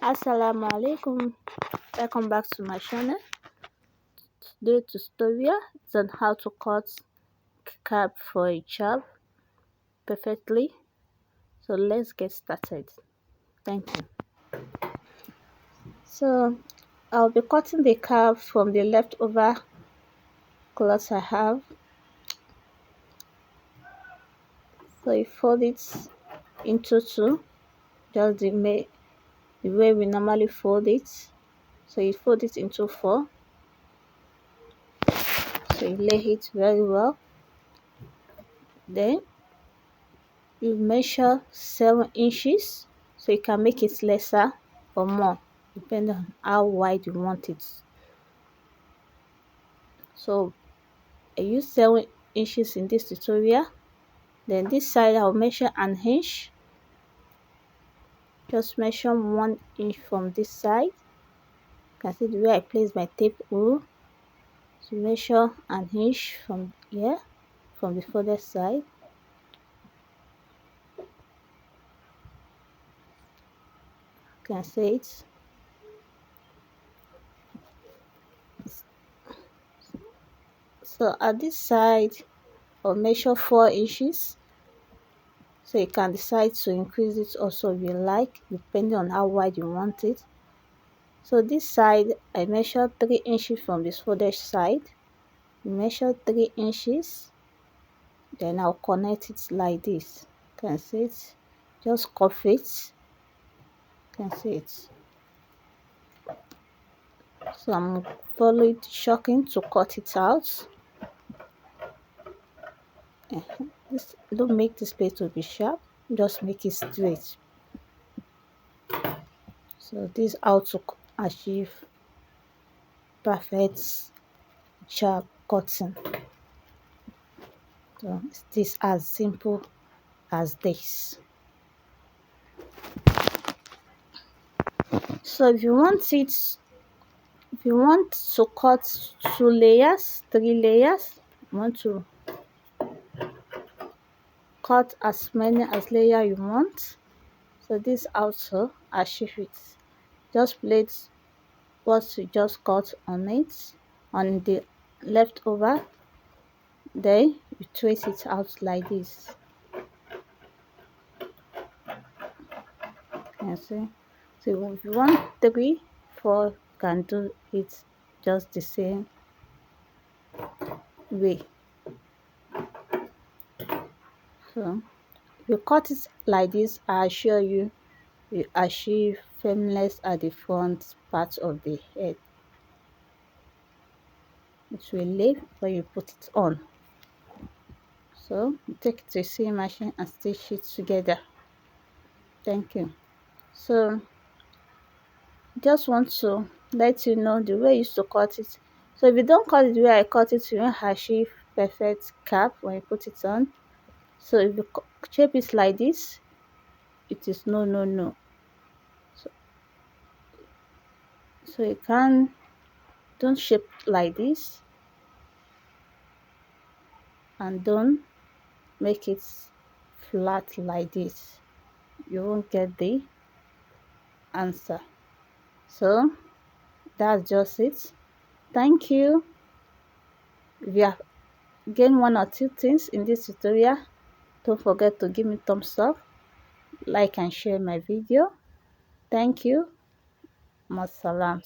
Assalamu alaikum, welcome back to my channel. Today tutorial is on how to cut cap for a hijab perfectly. So let's get started. Thank you. So I'll be cutting the cap from the leftover cloth I have. So you fold it into two, just the way we normally fold it. So you fold it into four. So you lay it very well. Then you measure 7 inches, so you can make it lesser or more depending on how wide you want it. So I use 7 inches in this tutorial. Then this side I'll measure an inch. Just measure 1 inch from this side. You can see the way I place my tape rule. So measure an inch from here, from the further side. You can see it. So at this side I'll measure 4 inches. So you can decide to increase it also if you like, depending on how wide you want it. So this side I measure 3 inches from this folded side. Measure 3 inches. Then I'll connect it like this. You can see it. Just cuff it. You can see it. So I'm following the shocking to cut it out. Don't make this place to be sharp. Just make it straight. So this is how to achieve perfect hijab cutting. So it's as simple as this. So if you want to cut 2 layers, 3 layers, you want to cut as many as layer you want. So this also achieve it. Just place what you just cut on it, on the leftover. Then you trace it out like this. You see. So if you want 3, 4, you can do it just the same way. So if you cut it like this, I assure you, you achieve firmness at the front part of the head. It will leave when you put it on. So you take it to a sewing machine and stitch it together. Thank you. So just want to let you know the way I used to cut it. So if you don't cut it the way I cut it, you won't achieve perfect cap when you put it on. So if you shape it like this, it is no. So you don't shape like this, and don't make it flat like this. You won't get the answer. So that's just it. Thank you. If you have gained 1 or 2 things in this tutorial, don't forget to give me thumbs up, like and share my video. Thank you. Masalam.